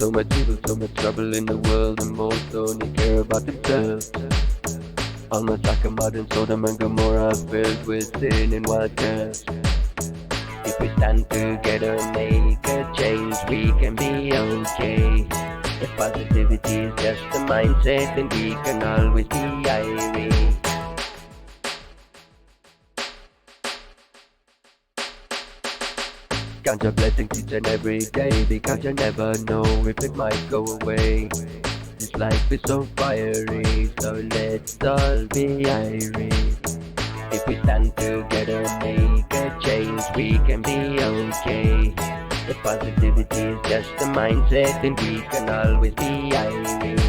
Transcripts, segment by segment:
so much evil, so much trouble in the world, and most only care about themselves. Almost like a modern Sodom and Gomorrah filled with sin and wildness. If we stand together and make a change, we can be okay. If positivity is just a mindset, then we can always be irate. Count your blessings each and every day, because you never know if it might go away. This life is so fiery, so let's all be irate. If we stand together and make a change, we can be okay. If positivity is just a mindset, then we can always be irate.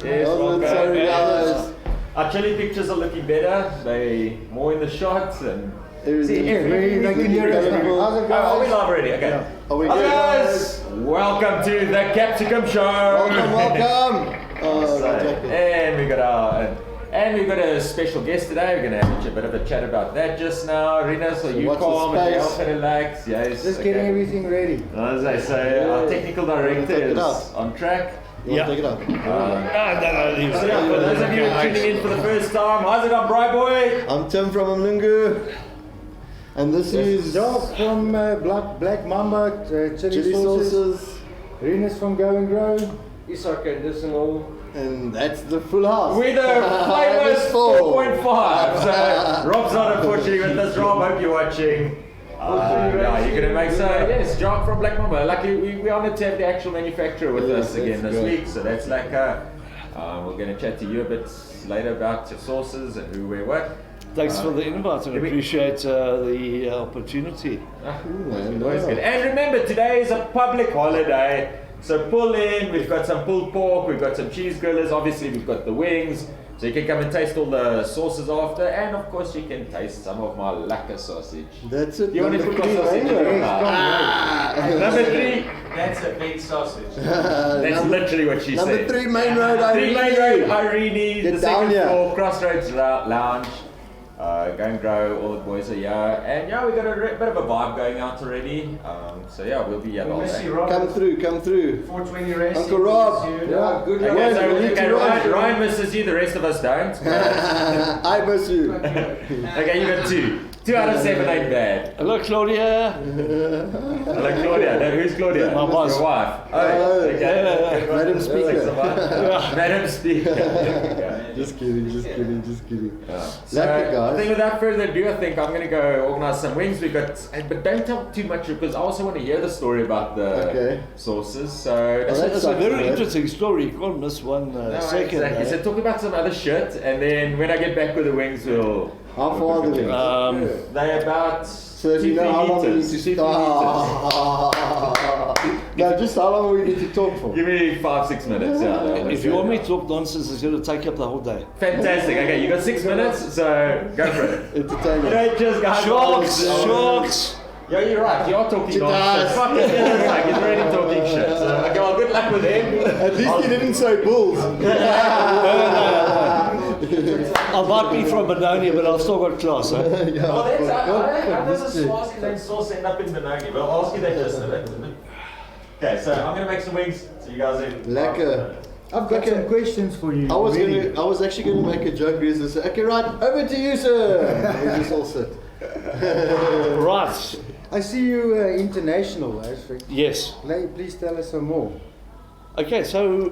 Yes, welcome. Our Chilli pictures are looking better. They more in the shots and. See, they can hear us now. Are we live already? Okay. Yeah. Are we Hello good? guys, welcome to the Capsicum Show. Welcome. And we got a special guest today. We're gonna have a bit of a chat about that just now. Rina, so you watch the calm and space. help and relax. Yes. Just getting everything ready. As I say, our technical director Take it is out. on track. Yeah. Take it up. So yeah, for those of you tuning in for the first time, how's it going, Bright Boy? I'm Tim from Mlungu. And this is Job from Black Mamba, chili chili sauces. sauces. Rinus from Go and Grow. Isak Additional. And that's the full house. We're the famous It's full. 4.5. So Rob's not unfortunately with us. Rob, hope you're watching. Yeah, you're gonna make so yes, Job from Black Mamba. Luckily, we're honoured to have the actual manufacturer with Yes, us again that's this good. week. So that's like we're gonna chat to you a bit later about your sources and who, where, what. Thanks for the invite and appreciate the opportunity. Always good. And remember, today is a public holiday, so pull in. We've got some pulled pork, we've got some cheese grillers, obviously we've got the wings, so you can come and taste all the sauces after, and of course you can taste some of my lekker sausage. That's it. You want to number put my three, sausage in right? your mouth? Number 3, That's a big sausage. that's literally what she Number said. 3 Main Road, 3 Main Road, Irene, Get the down second here. floor, Crossroads Lounge. Go and Grow, all the boys are here, and yeah, we got a bit of a vibe going out already. So yeah, we'll be here all day. Come through, come through. 420 racing. Uncle Rob. Yeah, good luck. Okay, so we need to run. Ryan misses you, the rest of us don't. I miss you. Okay, you got 2. 2 out of 7 ain't bad. Hello, Claudia. Hello, Claudia. No, who's Claudia? My boss. Your wife. Oh, okay. Madam Speaker. Madam Speaker. Just kidding, just kidding, just kidding. So, Lucky I guys. think without further ado, I think I'm going to go organize some wings. We got, but don't tell too much because I also want to hear the story about the sauces. So Well, It's a very right? interesting story. You can't miss one no, second. exactly. So talk about some other shit, and then when I get back with the wings, we'll. How far are the wings? They're about. So if you know how long we need to No, just how long we need to talk for. Give me 5-6 minutes. Yeah. If you want me to talk nonsense, it's going to take up the whole day. Fantastic. Okay, you got 6 minutes, so go for it. Entertaining. Don't just guys. Sharks! Yeah, you're right. You're talking nonsense. does. Fuck it, yeah, like, he's already talking shit. So, okay, well, good luck with him. At least you didn't say bulls. I might be from Benoni, but I've still got class. Huh? Oh, that's how does a Swaziland sauce end up in Benoni? Well, I'll ask you that just a bit. Okay, so I'm gonna make some wings. So you guys are Lekker. I've got some questions for you. I was actually gonna make a joke because I said, okay, right, over to you, sir. We just all sit. Right. I see you international, Ashford. Yes. Please tell us some more. Okay, so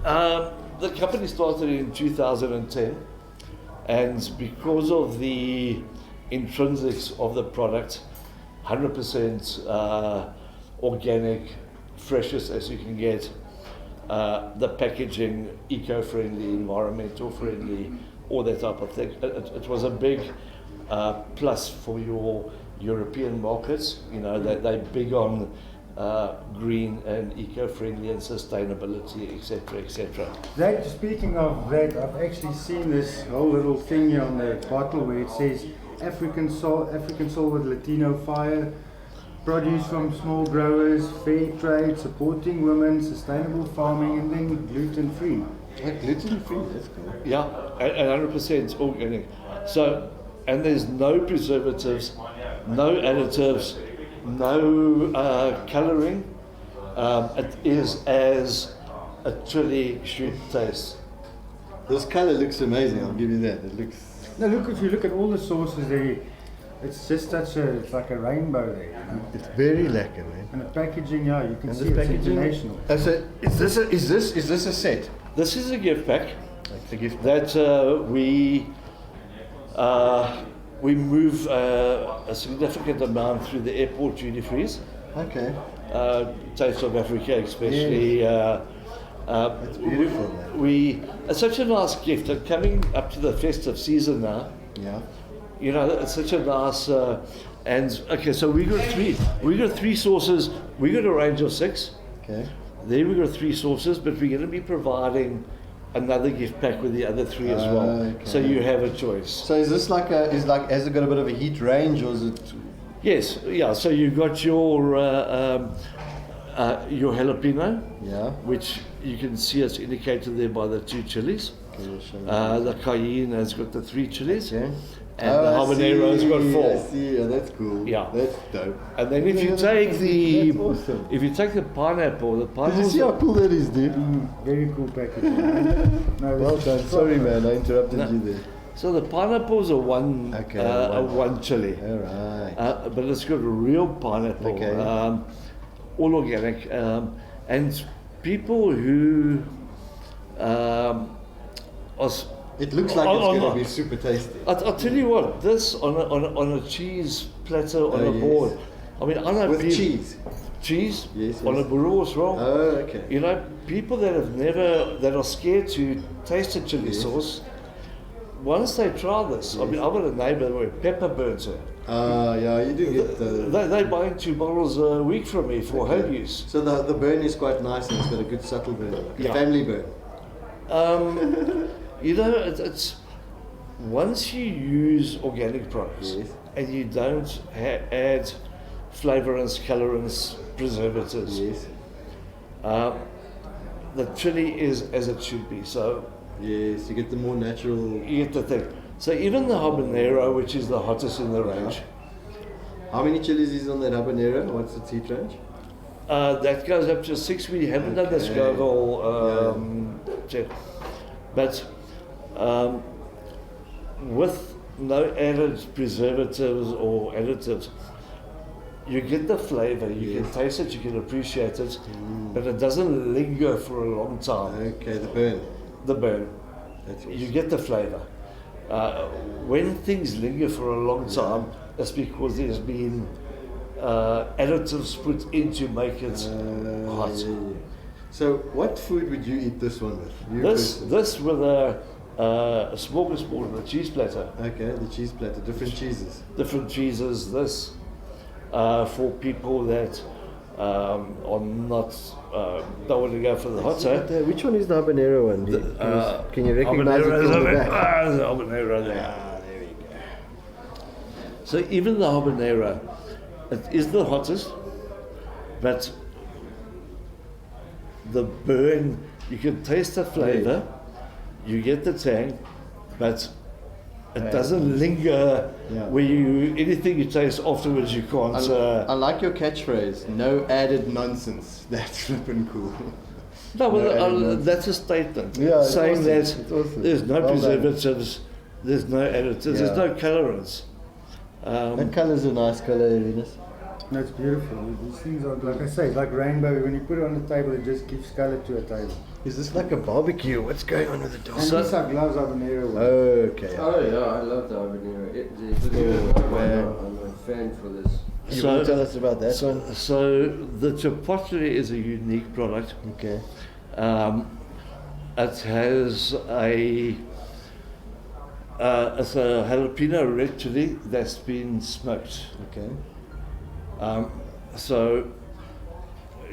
the company started in 2010, and because of the intrinsics of the product, 100% organic, freshest as you can get. The packaging, eco-friendly, environmental friendly, all that type of thing. It was a big plus for your European markets. You know, they're big on green and eco-friendly and sustainability, etc., etc. That, speaking of that, I've actually seen this whole little thing here on the bottle where it says African soul with Latino fire, produce from small growers, fair trade, supporting women, sustainable farming, and then gluten-free. Like gluten-free, that's cool. Yeah, and 100% organic. So, and there's no preservatives, no additives, no colouring. It is as a chili should taste. This colour looks amazing, I'll give you that. It looks... No, look, if you look at all the sauces there, it's just it's like a rainbow there, you know. It's very lekker, man. And the packaging, yeah, you can And see this it's packaging? international. So is this a set? This is a gift pack It's a gift. that we move a significant amount through the airport duty frees. Okay. Taste of Africa, especially. It's beautiful, man. It's such a nice gift, and coming up to the festive season now, Yeah. you know, it's such a nice. And okay, so we got three sauces. We got a range of 6. Okay. There we got 3 sauces, but we're going to be providing another gift pack with the other 3 as well. Okay. So you have a choice. So is this has it got a bit of a heat range, or is it? Yes, yeah. So you got your jalapeno, Yeah. which you can see it's indicated there by the 2 chilies. Okay, we'll show you. The cayenne has got the 3 chilies, Okay. and the habanero's got 4. I see. Yeah, that's cool. Yeah. That's dope. And then if you That's take awesome. if you take the pineapple, Did you see how cool that is, dude? Very cool packaging. No, Well this done. is Sorry, proper. man. I interrupted No. you there. So the pineapple's a one Okay, a one chili, All right. but it's got real pineapple, Okay. all organic, and people who are It looks like Oh, it's oh, going no. to be super tasty. I'll tell you what, this on a cheese platter on Oh, a yes. board. I mean, I know With people, cheese. cheese Yes, on a yes. burros roll. Oh, okay. You know, people that are scared to taste a chili Yes. sauce. Once they try this, I mean, I've got a neighbour where pepper burns her. Yeah, you do get the... They buying 2 bottles a week from me for Okay. home use. So the burn is quite nice, and it's got a good subtle burn, like a Yeah. family burn. You know, it's once you use organic products Yes. and you don't add flavorants, colorants, preservatives, Yes. the chili is as it should be. So Yes, you get the more natural... you get the thing. So even the habanero, which is the hottest in the range, How many chilies is on that habanero? What's its heat range? that goes up to 6. We haven't done the Okay. Scoville check. But with no added preservatives or additives, you get the flavor, you can taste it, you can appreciate it, but it doesn't linger for a long time. Okay, the burn. The burn. That's You get the flavor. When things linger for a long time, that's because there's been additives put in to make it hot. Yeah, yeah. So, what food would you eat this one with? You personally? This with a smorgasbord and a cheese platter. Okay, the cheese platter, different cheeses. Different cheeses. This for people that are not don't want to go for the hot side. Which one is the habanero one? Can you recognize it Habanero from the there. back? The habanero there. There we go. So even the habanero, it is the hottest, but the burn, you can taste the flavor, you get the tang, but it doesn't linger Yeah. where anything you taste afterwards you can't. I like your catchphrase, no added nonsense. That's flipping cool. No, well, No added nonsense. that's a statement Yeah, it's saying awesome. that It's awesome. there's no Well done. preservatives, there's no additives, Yeah. there's no colorants. That colour's a nice colour, Venus. No, it's beautiful. These things are, like I say, like rainbow. When you put it on the table, it just gives color to a table. Is this like a barbecue? What's going on with the dog? And these are gloves habanero. Okay. Oh yeah, I love the habanero. Oh, man. I'm a fan for this. You want to tell us about that one? So the Chipotle is a unique product. Okay. It has it's a jalapeno red chili that's been smoked. Okay. So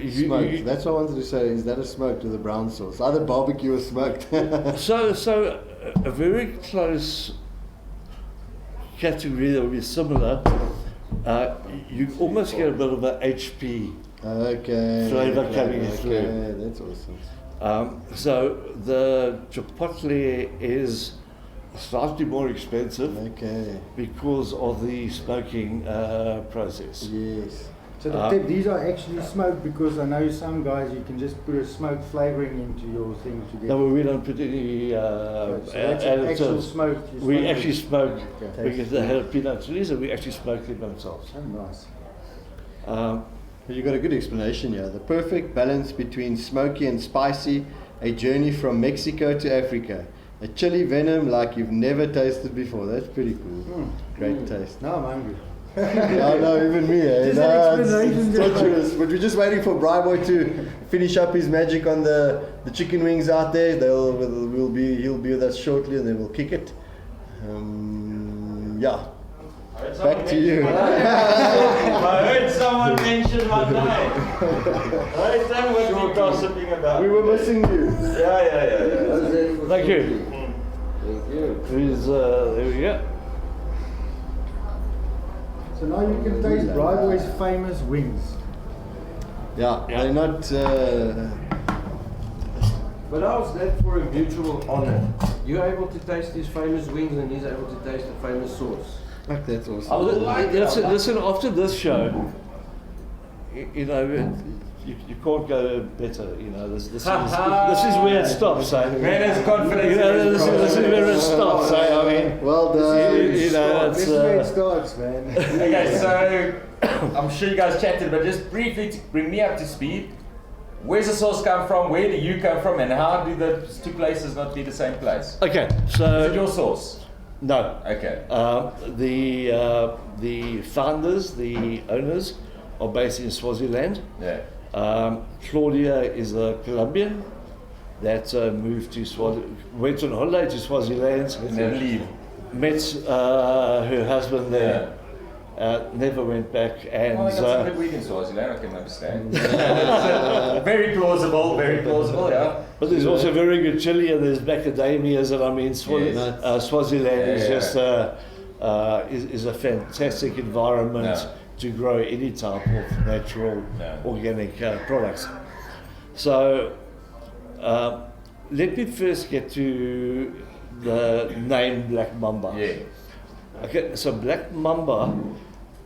Smoked. That's what I wanted to say. Is that a smoked with a brown sauce? Either barbecue or smoked. so a very close category that would be similar. You almost get a bit of a HP Okay. flavor okay, coming okay, through. that's awesome. So the Chipotle is slightly more expensive Okay. because of the smoking process. Yes. So the tip, these are actually smoked, because I know some guys you can just put a smoked flavouring into your thing to get. No, we don't put any so that's an actual additives. smoked. you We smoke actually it. smoke, Okay. we get the jalapeno chilies and we actually smoke them ourselves. Oh, nice. You got a good explanation here. The perfect balance between smoky and spicy. A journey from Mexico to Africa. A chili venom like you've never tasted before. That's pretty cool. Great taste. Now I'm hungry. No, even me. Just an explanation, It's torturous. But we're just waiting for Boy to finish up his magic on the chicken wings out there. He'll be with us shortly, and then we'll kick it. Yeah. Back to you. I heard someone mention my name. I understand what you're gossiping about. We were missing you. Yeah. Thank you. Thank you. There we go. So now you can taste Boy's famous wings. Yeah, Yeah. they're not. But how's that for a mutual honor? You're able to taste his famous wings and he's able to taste the famous sauce. Like that's awesome. Oh, listen, after this show, you know, you can't go better. You know, this is where it stops. Eh? Man has confidence. You know, in this his is where it stops. Eh? I mean, Well done. you know, This it's. is where it starts, man. Okay, so I'm sure you guys chatted, but just briefly to bring me up to speed. Where's the sauce come from? Where do you come from? And how do the two places not be the same place? Okay, Is it so your sauce? no. Okay. The founders, the owners, are based in Swaziland. Yeah. Claudia is a Colombian that moved to went on holiday to Swaziland. And then leave. Met her husband there. Never went back, and Oh, I got some good weed in Swaziland, I can understand. Very plausible, yeah. but there's also very good chili, and there's macadamias, and I mean Swaziland is just is a fantastic environment to grow any type of natural organic products. So let me first get to the name Black Mamba. Yeah. Okay, so Black Mamba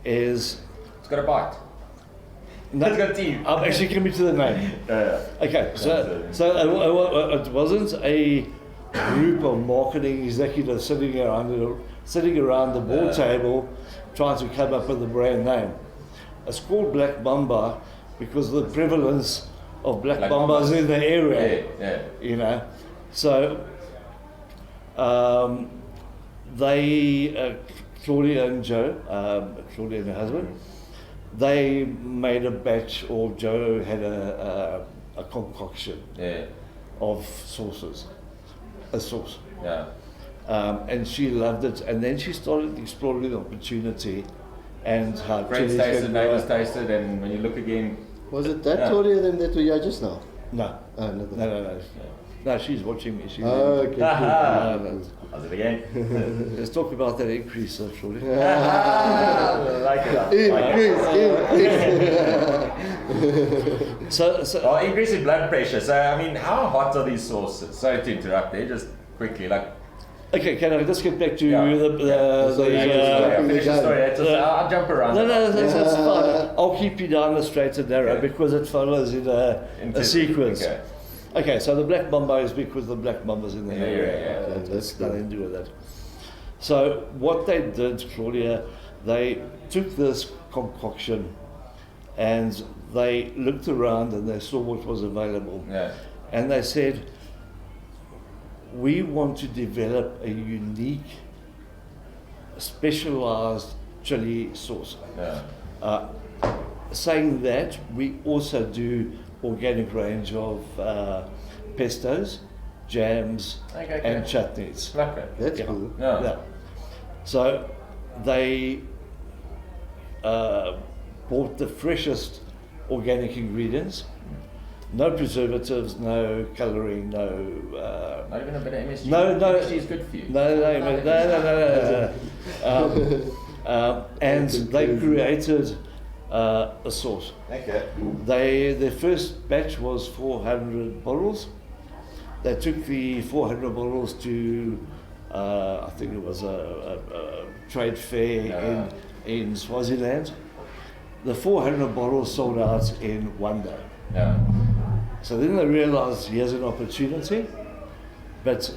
is. It's got a bite. No, It's got teeth. I'm actually coming to the name. Okay, so it wasn't a group of marketing executives sitting around the board table trying to come up with a brand name. It's called Black Mamba because of the prevalence of black mambas in the area. Yeah. You know, so they. Claudia and Joe, Claudia and her husband, they made a batch, or Joe had a concoction of sauces, a sauce. Yeah. And she loved it, and then she started exploring the opportunity and how Friends chilies tasted, can neighbors grow. tasted, and when you look again. Was it that Claudia then that we are just now? No. Oh, No. No, she's watching me. She's Okay. How's it again? Let's talk about that increase, Claudia. Like it. So Increase in blood pressure. So, I mean, how hot are these sauces? Sorry to interrupt there, just quickly. okay, can I just get back to Finish the story. I'll jump around. No, that's fine. I'll keep you down the straight and narrow because it follows in a sequence. Okay, so the Black Mamba is because the Black Mamba's in the area. That's nothing to do with that. So what they did, Claudia, they took this concoction and they looked around and they saw what was available. Yeah. And they said, we want to develop a unique, specialized chili sauce. Yeah. Saying that, we also do organic range of pestos, jams, Okay, and okay. chutneys. Lekker. That's Yeah. cool. Ja. Yeah. So they bought the freshest organic ingredients, no preservatives, no colouring, no. Not even a bit of MSG. No, no. MSG is good for you. No. And they created a sauce. Okay. Their first batch was 400 bottles. They took the 400 bottles to, I think it was a trade fair in Swaziland. The 400 bottles sold out in one day. Yeah. So then they realized here's an opportunity, but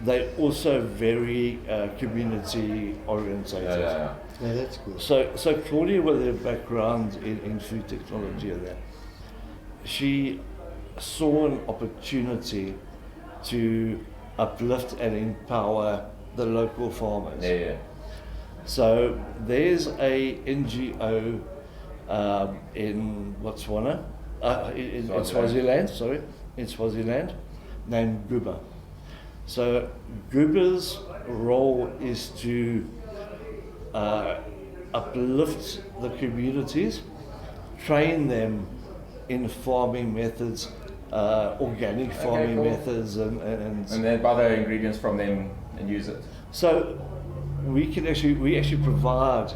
they're also very community orientated. Yeah. Yeah, that's cool. So Claudia, with her background in food technology and that, she saw an opportunity to uplift and empower the local farmers. Yeah. So there's a NGO in Botswana, in Swaziland, in Swaziland, named Guba. So Guba's role is to uplift the communities, train them in farming methods, organic farming cool. methods, and then buy the ingredients from them and use it. so we actually provide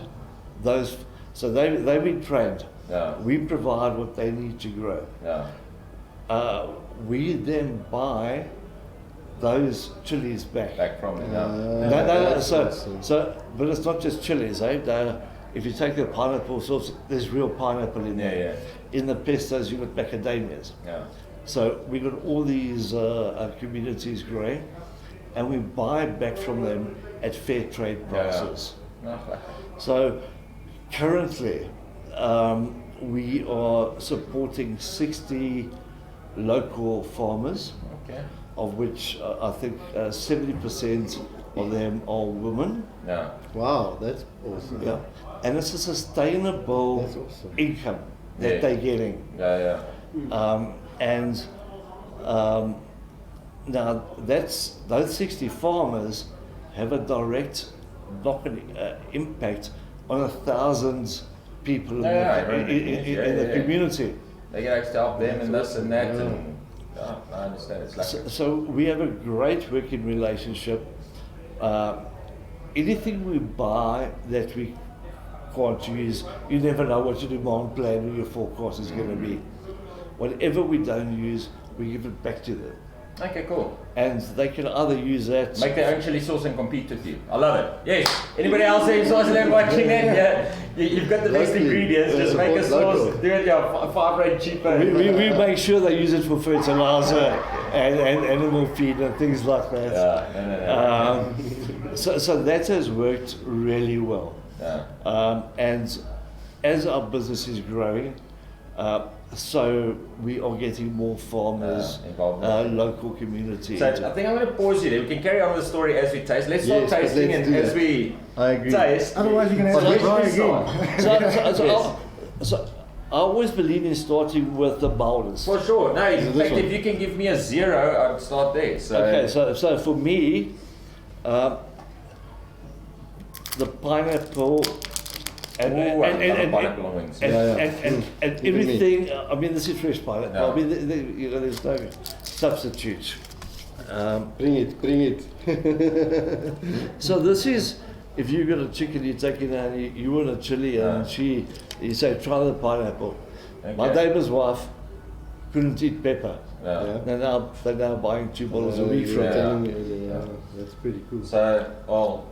those. So they've been trained. Yeah. We provide what they need to grow. Yeah. We then buy those chilies back. Back from them. No, that's so, awesome. but it's not just chilies, eh? If you take the pineapple sauce, there's real pineapple in there. Yeah. In the pestos, you've got macadamias. Yeah. So we got all these communities growing, and we buy back from them at fair trade prices. No, So currently, we are supporting 60 local farmers, okay. of which I think 70% of them are women. Yeah. Wow, that's awesome. Yeah, and it's a sustainable That's awesome. income that Yeah. they're getting. Yeah. Now those 60 farmers have a direct knock-on impact on 1,000 people in the community. They get actually help them and this and that. And, I understand. It's like So we have a great working relationship. Anything we buy that we can't use, you never know what your demand plan or your forecast is going to be. Whatever we don't use, we give it back to them. okay, cool. And they can either use that. Make their own chili sauce and compete with you. I love it. Yes. Anybody else in Swaziland watching it? Yeah. You've got the best Locally. ingredients. Yeah, Just make a support sauce. local. Do it. Yeah, 5 rand cheaper. We make sure they use it for fertilizer and animal feed and things like that. Yeah. No. So that has worked really well. Yeah. And as our business is growing, so we are getting more farmers, involved. local community. So I think I'm going to pause you there. We can carry on with the story as we taste. Let's Yes, start but tasting, let's and do as that. we I agree. taste. Otherwise you're going to have to try again. So I always believe in starting with the mildest. For sure. No, in this fact, one? if you can give me a 0, I'd start there. So, Okay, so for me, the pineapple and Ooh, I love pineapple on wings. and Give me. everything. I mean, this is fresh pineapple. Yeah. I mean, there's no substitute. Bring it. So this is, if you got a chicken, you take it and you want a chili, and you say try the pineapple. My Okay. neighbour's wife couldn't eat pepper. Yeah. They're now buying 2 bottles a week from yeah. them. Yeah, that's pretty cool. So, well,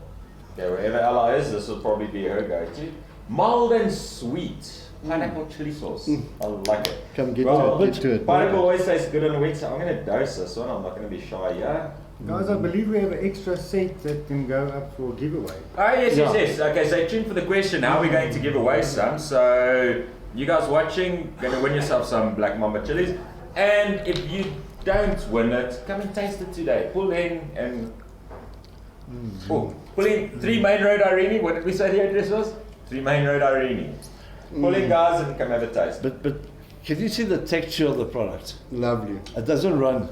yeah, wherever Ella is, this will probably be her go-to. Mild and sweet. Pineapple chili sauce. I like it. Come get Well, to it. Pineapple always tastes good on the wing, so I'm going to dose this one. I'm not going to be shy, yeah? Guys, I believe we have an extra set that can go up for giveaway. Oh, yes. Yeah. Okay, so tune for the question. How are we going to give away some? So, you guys watching, going to win yourself some Black Mamba chilies. And if you don't win it, come and taste it today. Pull in and... pull in 3 Main Road Irene. What did we say the address was? 3 Main Road Irene. Pull in, guys, and come have a taste. But can you see the texture of the product? Lovely. It doesn't run.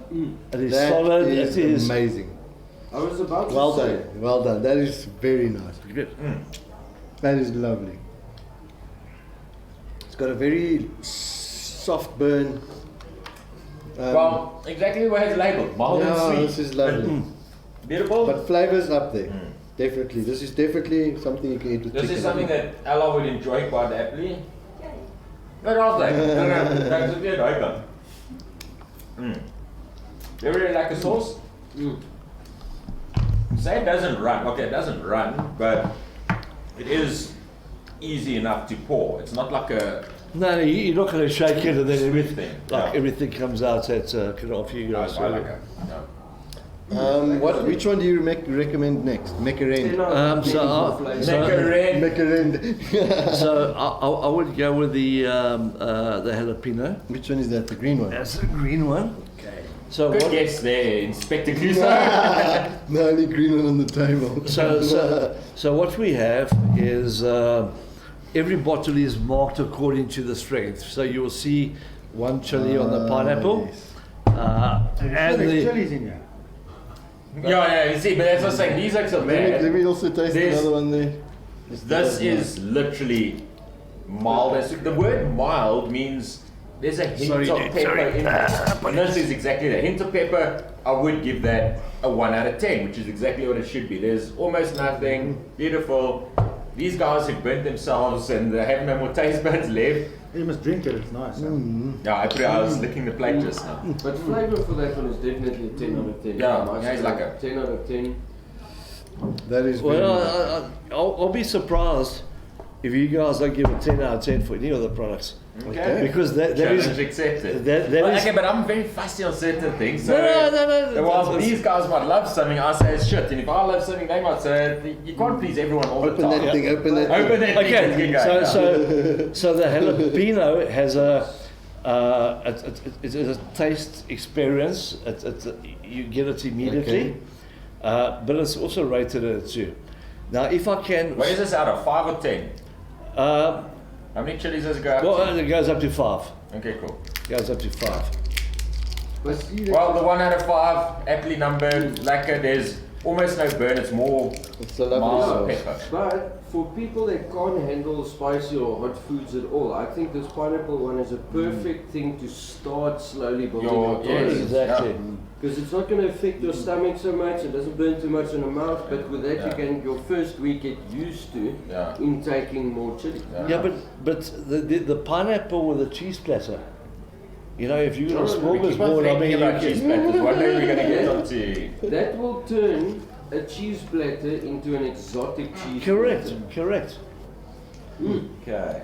It is That solid. is It is amazing. I was about to Well say, done. Well done. That is very nice. good. That is lovely. It's got a very soft burn. Well, exactly the way it's labeled. Mild yeah, and sweet. this is lovely. Beautiful. But flavors up there. Definitely. This is definitely something you can eat with This chicken. is something that Ella would enjoy quite happily. But I'll say, that's a good icon. You really like the sauce? Say it doesn't run. Okay, it doesn't run, but it is easy enough to pour. It's not like a No, you're not going to shake it and then everything, Yeah. everything comes out at kind of a few euros. I like it. No. Which one do you recommend next? Macarena. Macarena. So I would go with the jalapeno. Which one is that? The green one? That's the green one. Okay. So Good what? guess there, Inspector Clouseau. The only green one on the table. So what we have is every bottle is marked according to the strength. So you will see one chili on the pineapple, Yes. and There's the chilies in here. Yeah, you see, but that's what I'm saying. These are so Let bad. me also taste There's- another one there. This is literally mild. The word mild means there's a hint Sorry, of dude, pepper sorry. in it. And this is exactly that. Hint of pepper, I would give that a 1 out of 10, which is exactly what it should be. There's almost nothing. Beautiful. These guys have burnt themselves and they have no more taste buds left. You must drink it, it's nice. Yeah, I was licking the plate just now. but flavour for that one is definitely 10 out of 10. Yeah, Nice yeah, it's like a- 10 out of 10. That is very nice. well, I'll be surprised if you guys don't give a 10 out of 10 for any of the products. Okay. Because that Challenge is accepted. that Well, is okay, but I'm very fussy on certain things. So no. While that's- these guys might love something, I say it's shit. And if I love something, they might say you can't please everyone all Open the time. that thing, open that Open thing. that thing and Okay, get going. so the jalapeno has it's a taste experience. You get it immediately, but it's also rated at 2. Now, if I can, What is this out of 5 or 10? How many chilies does it go up well, it goes up to 5. to? Okay, cool. Goes up to 5. But see that Well, the 1 out of 5, aptly numbered, lacquer, there's almost no burn. It's more It's a lovely mild sauce. pepper. But for people that can't handle spicy or hot foods at all, I think this pineapple one is a perfect thing to start slowly building Your- up yes. tolerance. Exactly. Because it's not going to affect your stomach so much, it doesn't burn too much in the mouth, but with that you Yeah. can, your first week, get used to Yeah. intaking more chili. Yeah, but the pineapple with the cheese platter. You know, if you're going to We keep on smorgasbord, I thinking mean, about you cheese can, platters. One day we're going to get onto... That will turn a cheese platter into an exotic cheese correct, platter. correct. Okay.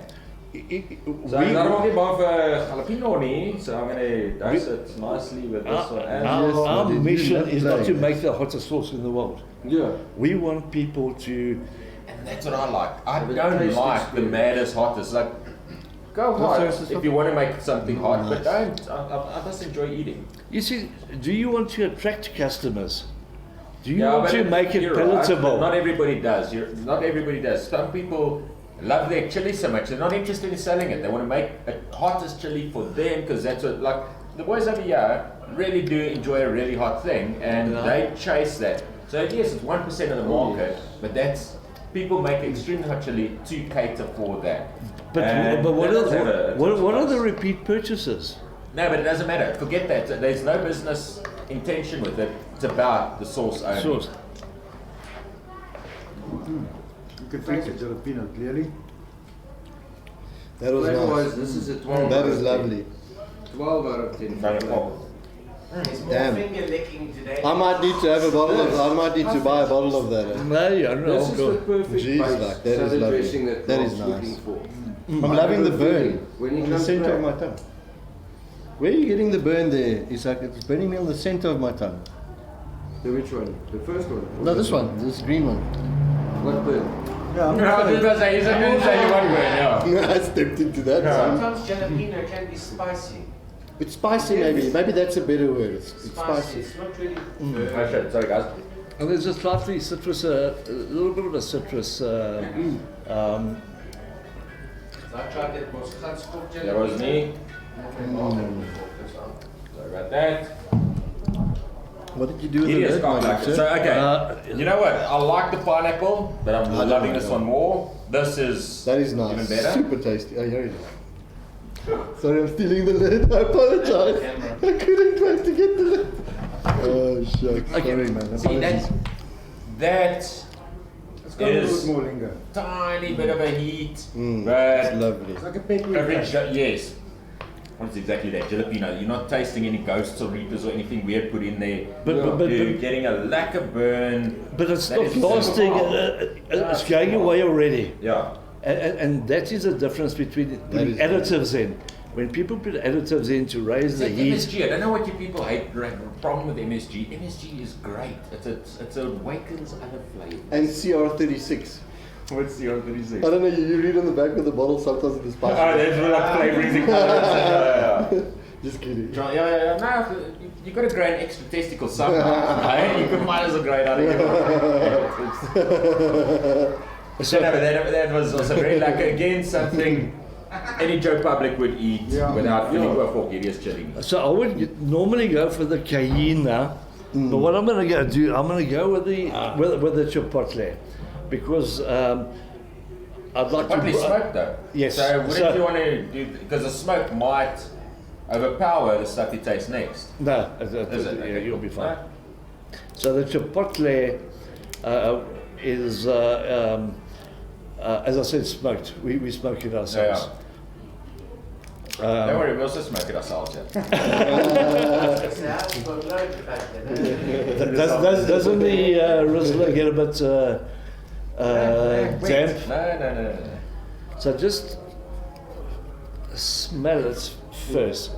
We- So I'm not only bang vir jalapeno nie, so I'm going to dice it nicely with this one. Our, Yes, our but it mission didn't is not play to this. make the hottest sauce in the world. Yeah. We want people to. And that's what I like. I Have a don't taste like the experience. maddest hottest. Like, go That's hot also if you want to make something hot, but Nice. don't. I just enjoy eating. You see, do you want to attract customers? Do you Yeah, want but to make it you're right, but palatable? not everybody does. Not everybody does. Some people love their chili so much, they're not interested in selling it. They want to make a hottest chili for them because that's what, like, the boys over here really do enjoy a really hot thing and Yeah. they chase that. So yes, it's 1% of the market, but that's, people make extremely hot chili to cater for that. But And but what that are does have a what are price. the repeat purchases? No, but it doesn't matter. Forget that. There's no business intention with it. It's about the sauce only. Sauce. You can taste the jalapeno clearly. That was Flavor-wise, nice. this is a 12 That out is of 10. lovely. 12 out of 10. Very cool. There's more Damn. finger licking today. I might need to have a bottle of. I might need to buy a bottle of that. No, yeah, no, This is go. the perfect Jeez, base like, that is salad lovely. dressing that That Mark's is nice. looking for. I'm loving the burn When it on the comes center of back. my tongue. Where are you getting the burn there? It's like it's burning me on the center of my tongue. The which one? The first one? No, this one, this green one. What burn? Yeah, No, I was gonna say, he's gonna say you one word, yeah. I stepped into that. Sometimes jalapeno can be spicy. It's spicy, maybe. Maybe that's a better word. It's spicy. It's not really. Oh shit, sorry guys. And there's a slightly citrus, a little bit of a citrus I tried that was Gatskop jelly. That was me. Mm. Sorry about that. What did you do with Hideous the lid, cock sir? So, okay. You know what? I like the pineapple, but I'm I don't loving like this that one more. This is That is nice. even better. Super tasty. Oh, here it is. Sorry, I'm stealing the lid. I apologize. I couldn't wait to get the lid. Oh, shucks. Sorry, man. See, Apologies. that It's got a little is bit more lingo. tiny bit of a heat, It's but lovely. It's like a peppery average, taste. yes. What's exactly that? Jalapeno. You're not tasting any ghosts or reapers or anything weird put in there. You're getting a lacquer burn. But it's That not is lasting, simple. it's going away already. Yeah. And that is the difference between putting is additives in. When people put additives in to raise It's the like heat, MSG. I don't know what you people hate. The problem with MSG. MSG is great. It awakens other flavors. And CR36. What's the R36? I don't know, you read on the back of the bottle sometimes it is Oh, spicy. that's for like flavorings and colors. Just kidding. Yeah. No, you got to grow an extra testicle somehow. Right? You could might as well grow it out of your. So no, but that was also very like again something any Joe Public would eat without filling a fork. It is chilli. so I would normally go for the cayenne now, but what I'm going to do, I'm going to go with the with the chipotle, because I'd like Chipotle to. smoke though. Yes. So wouldn't you want to do? Because the smoke might overpower the stuff you taste next. No, Is it? yeah, Okay, you'll cool. be fine. So the chipotle is, as I said, smoked. We smoke it ourselves. Don't worry, we'll also smoke it ourselves. Yeah. Doesn't the Rizzler get a bit damp? No. So just smell it first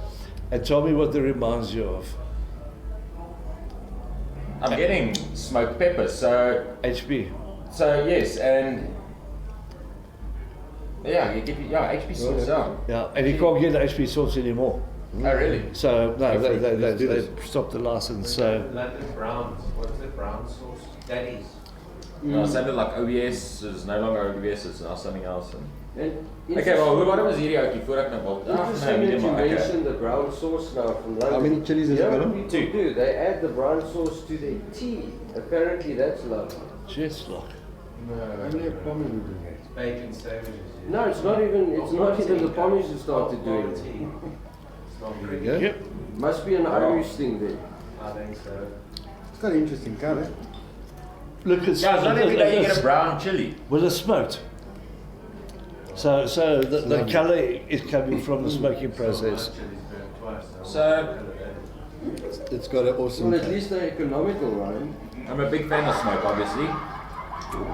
and tell me what it reminds you of. I'm getting smoked peppers, so HP. yes, and yeah, you give HP sauce. Yeah, and you can't get HP sauce anymore. Oh really? So no, Let's do they this. stopped the license. So London Browns. What's the brown sauce? Daddy's. No, sounded like OBS is no longer OBS, it's now something else. And Okay, well, waarom is hierdie ouetjie voor ek nou wil? interesting that you mentioned the brown sauce now from London. How many chilies has it Yeah, got on? people Two. do. They add the brown sauce to their tea. Apparently that's lovely. just like Only a pommy would do that. Bacon sandwiches. No, it's not even the Pommies who started doing it. It's not very Yeah? yep. Must be an Irish thing there. I think so. It's got an interesting colour. Look, it's Yeah, it's not every day you get a brown chili. well, it's smoked. So the colour is coming from the smoking process. Chili's burnt twice. So, It's got an awesome Well, at taste. least they're economical, right? I'm a big fan of smoke, obviously.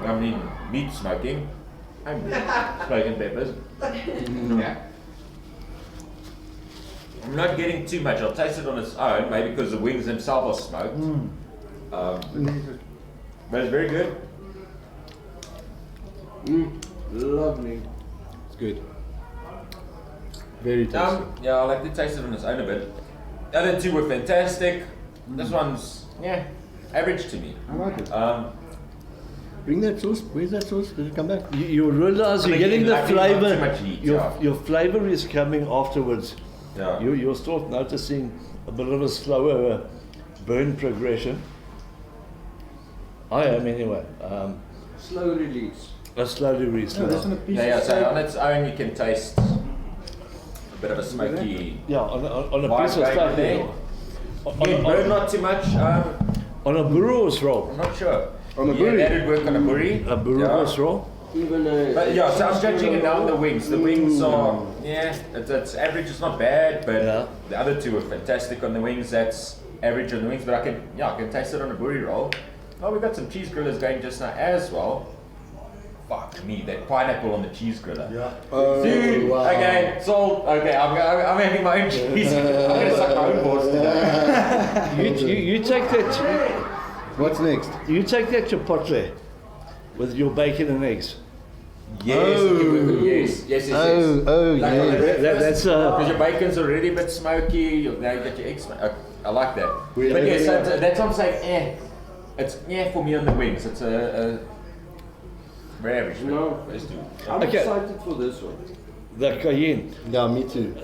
I mean, meat smoking. I'm smoking peppers. Yeah. I'm not getting too much. I'll taste it on its own, maybe because the wings themselves are smoked. But it's very good. Lovely. It's good. Very tasty. Yeah, I like to taste it on its own a bit. The other two were fantastic. This one's, average to me. I like it. Bring that sauce. Where's that sauce? Did it come back? You realize I you're mean, getting the I think not flavour. too much heat, Your flavour is coming afterwards. Yeah. You'll start noticing a bit of a slower burn progression. I am anyway. Slow release. I slowly reach No, now. that's on a piece Yeah, of so steak. on its own you can taste a bit of a smoky. Yeah, on a Vibe piece of going steak. there. On, Burn not too much. on a burros roll. I'm not sure. On a burri. That would work on a burri. A burros roll. Even a. But yeah, so I'm judging it down the wings. The wings are, it's average. It's not bad, but Yeah. the other two are fantastic on the wings. That's average on the wings, but I can taste it on a burri roll. Oh, we got some cheese grillers going just now as well. Fuck me, that pineapple on the cheese griller. Yeah. Oh, Dude, wow. okay, sold. Okay, I'm having my own cheese. I'm gonna suck my own balls today. You take that. What's next? You take that chipotle with your bacon and eggs. Yes, Oh. yes. Oh, Like on the yeah. breakfast, That's because your bacon's already a bit smoky. You now you get your eggs. I like that. We're But yeah, having so that's what I'm saying. It's for me on the wings. It's a very average. No. Let's do. I'm Okay. excited for this one. the cayenne. Yeah, me too.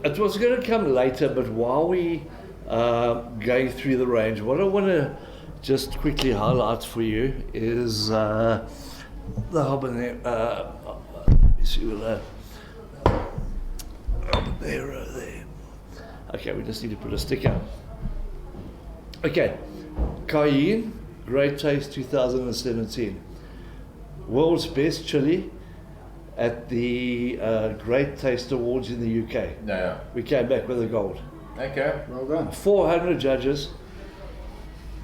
It was going to come later, but while we going through the range, what I want to just quickly highlight for you is the habanero. Let me see what habanero there. Okay, we just need to put a sticker. Okay, cayenne, Great Taste 2017. World's best chili at the Great Taste Awards in the UK. Yeah. We came back with a gold. Okay. Well done. 400 judges,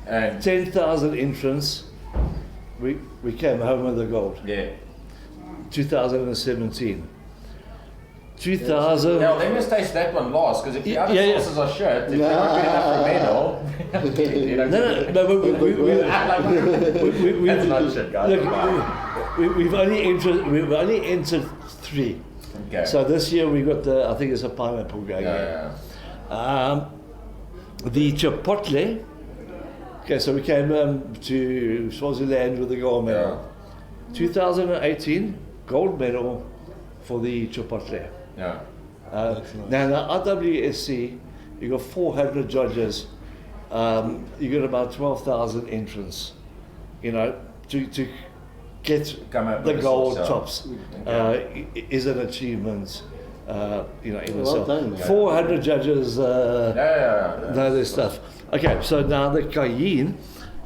And 10,000 entrants. We came home with a gold. yeah. 2017. 2000. Now let me just taste that one last, because if the other Yeah. sauces are shit, if they're not good enough for medal, you know. No, we, That's not shit, guys. look, we've only entered 3. Okay. So this year we got I think it's a pineapple going yeah. The chipotle. Okay, so we came to Swaziland with the gold medal. 2018 gold medal for the chipotle. Yeah. Now the RWSC, you got 400 judges. You got about 12,000 entrants. You know, to get Come up the with a gold sauce, tops is an achievement. You know, in Well itself. done, man. 400 judges Yeah. know their stuff. Okay, so now the cayenne.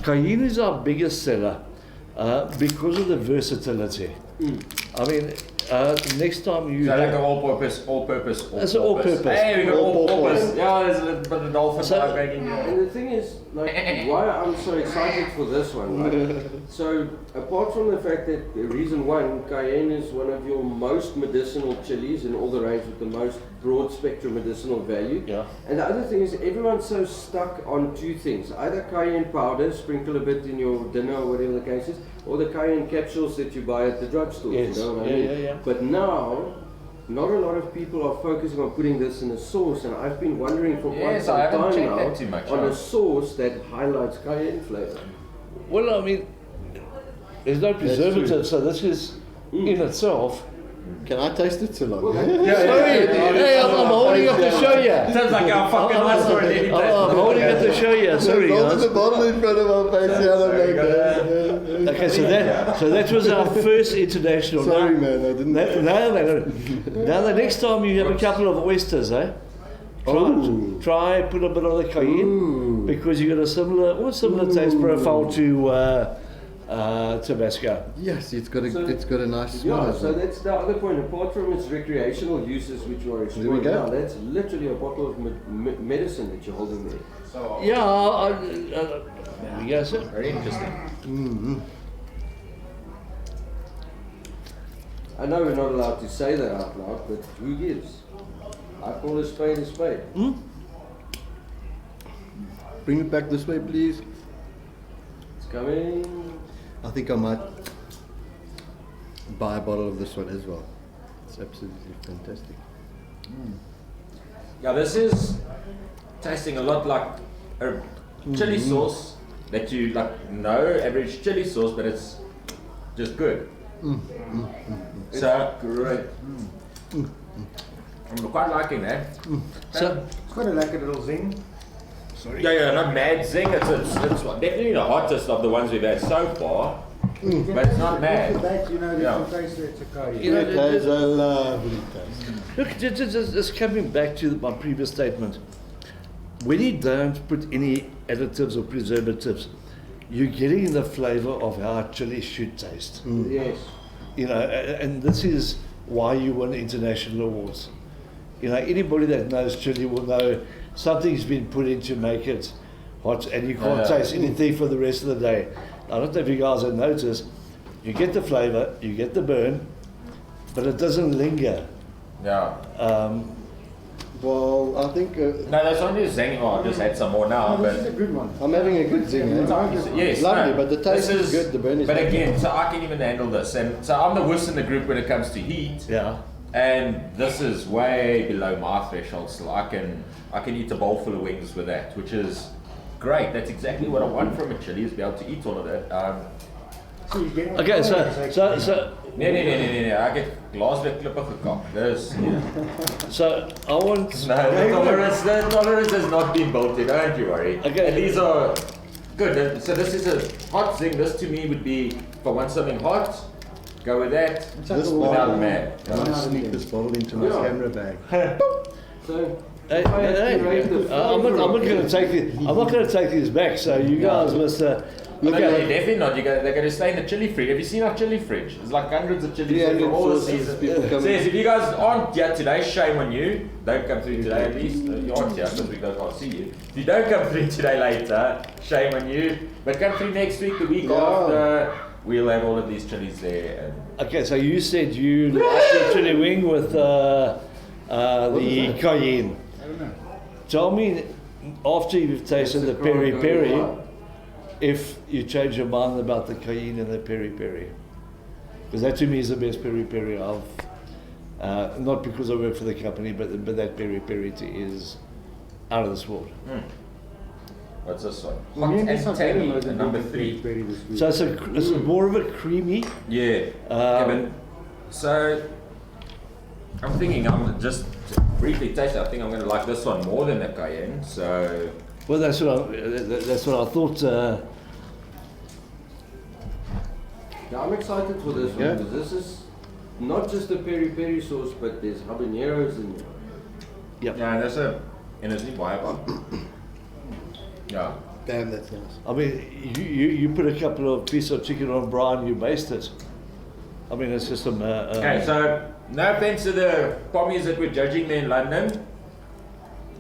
Cayenne is our biggest seller because of the versatility. I mean, next time you So like have, an all-purpose. It's an all-purpose. Hey, we got all-purpose. All-purpose. Yeah, there's a little bit of dolphin So- vibe back in here. And the thing is, like, why I'm so excited for this one, right? So, apart from the fact that, reason one, cayenne is one of your most medicinal chilies in all the range with the most broad spectrum medicinal value. Yeah. And the other thing is, everyone's so stuck on 2 things. Either cayenne powder, sprinkle a bit in your dinner or whatever the case is, or the cayenne capsules that you buy at the drugstore. Yes. You know what I Yeah, mean? yeah. But now, not a lot of people are focusing on putting this in a sauce, and I've been wondering for quite Yes, some I haven't time checked now that too much, on huh? a sauce that highlights cayenne flavor. Well, I mean, there's no preservative, so this is in itself. Can I taste it too long? Sorry, hey, I'm holding up to show you. Sounds like our fucking last story. I'm holding it to show you. Sorry, Hold the guys. bottle in front of our face. Yeah, Sorry, like Okay, so that was our first international. Sorry, Now- man, I didn't. No. Now the next time you have a couple of oysters, try put a bit of the cayenne because you got a similar taste profile to Tabasco. Yes, it's got a nice smell. Yeah, as so well. that's the other point. Apart from its recreational uses, which you are exploring go. now, that's literally a bottle of medicine that you're holding there. So, Yes, sir. very interesting. I know we're not allowed to say that out loud, but who gives? I call a spade a spade. Bring it back this way, please. It's coming. I think I might buy a bottle of this one as well. It's absolutely fantastic. Yeah, this is tasting a lot like a chili sauce that you like know, average chili sauce, but it's just good. So Great. I'm quite liking that. So, It's got a like a little zing. Yeah, not mad zing. It's definitely the hottest of the ones we've had so far, but it's not mad. That, you know, you Yeah. can taste that it's a cayenne. You know, It has a lovely taste. look, just coming back to my previous statement. When you don't put any additives or preservatives, you're getting the flavor of how chili should taste. Yes. You know, and this is why you win international awards. You know, anybody that knows chili will know something's been put in to make it hot, and you can't taste anything for the rest of the day. I don't know if you guys have noticed, you get the flavor, you get the burn, but it doesn't linger. Yeah. Well, I think No, that's only a zing. Oh, I just had some more now, Oh, this is a but. good one. I'm having a good zing. Eh? Yes, Lovely, no, but the taste this is good, the burn is But not again, so I can even handle this, and so I'm the wuss in the group when it comes to heat. Yeah. And this is way below my threshold, so I can eat a bowl full of wings with that, which is great. That's exactly what I want from a chili, is be able to eat all of that. So you get Okay, so Nee, ek het laas week klippe gekap. Dis so I want. no, the tolerance has not been built in, don't you worry. Okay. And these are good. So this is a hot thing. This to me would be, if I want something hot, go with that. This Without bottle, man. I want to sneak this bottle into my Yeah. camera bag. So, Hey, I'm not going to take it. I'm not going to take these back. So you guys must look No, at it. definitely not. They're going to stay in the chili fridge. Have you seen our chili fridge? There's like hundreds of chilies there 300 from all the sauces, seasons. people come Says if you guys aren't here today, shame on you. Don't come through today at least. You aren't here because we can't see you. If you don't come through today later, shame on you. But come through next week, the week after. We'll have all of these chilies there. And Okay, so you said you like your chili wing with the cayenne. I don't know. Tell me, after you've tasted the peri peri, if you change your mind about the cayenne and the peri peri. Because that to me is the best peri peri I've, not because I work for the company, but that peri peri is out of this world. what's this one? Well, Hot me and and Nissan tangy, Animals the have number been 3. very this week. So it's more of a creamy. Yeah. So I'm thinking I'm just to briefly taste it. I think I'm going to like this one more than the cayenne. So Well, that's what I thought. yeah, I'm excited for this Yeah. one because this is not just a peri peri sauce, but there's habaneros in there. yeah, and it's nie baie van. Yeah. Damn, that's nice. I mean, you put a couple of pieces of chicken on brown, you baste it. I mean, it's just Okay, so no offense to the pommies that we're judging there in London.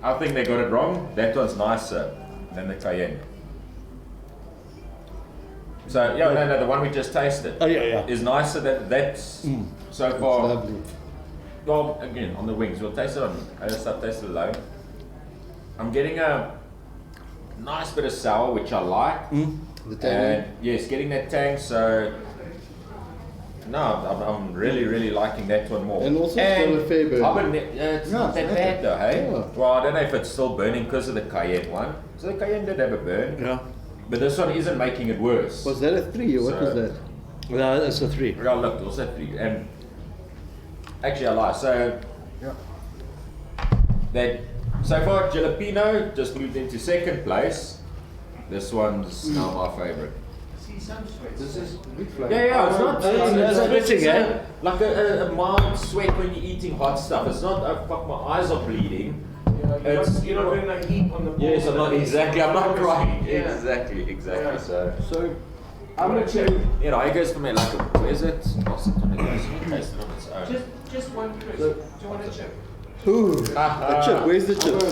I think they got it wrong. That one's nicer than the cayenne. So yeah, no, the one we just tasted Oh yeah. is nicer. That's so It's far. lovely. Well, again on the wings, we'll taste it on. I just have tasted it alone. I'm getting a nice bit of sour, which I like. The tang. And yes, getting that tang. So no, I'm really liking that one more. And also it's got a fair burn. It's Yeah, not that it's bad though, hey? Yeah. Well, I don't know if it's still burning because of the cayenne one. So the cayenne did have a burn, Yeah. but this one isn't making it worse. Was that a 3 or what So- was that? No, that's a 3. Yeah, look, also 3. And actually, I lie. So that so far, jalapeno just moved into second place. This one's now my favorite. This is Yeah, it's not. It's sweating, eh? Like a mild sweat when you're eating hot stuff. It's not. Oh fuck, my eyes are bleeding. You're not doing like heat on the balls. Yes, I'm not exactly. I'm not crying. Yeah. Exactly. So. so. I'm gonna check. You know, I goes for me like, where's it? I'll sit on it. Taste it on its own. Just one crisp. Do you want a chip? Ooh, the chip, where's the chip?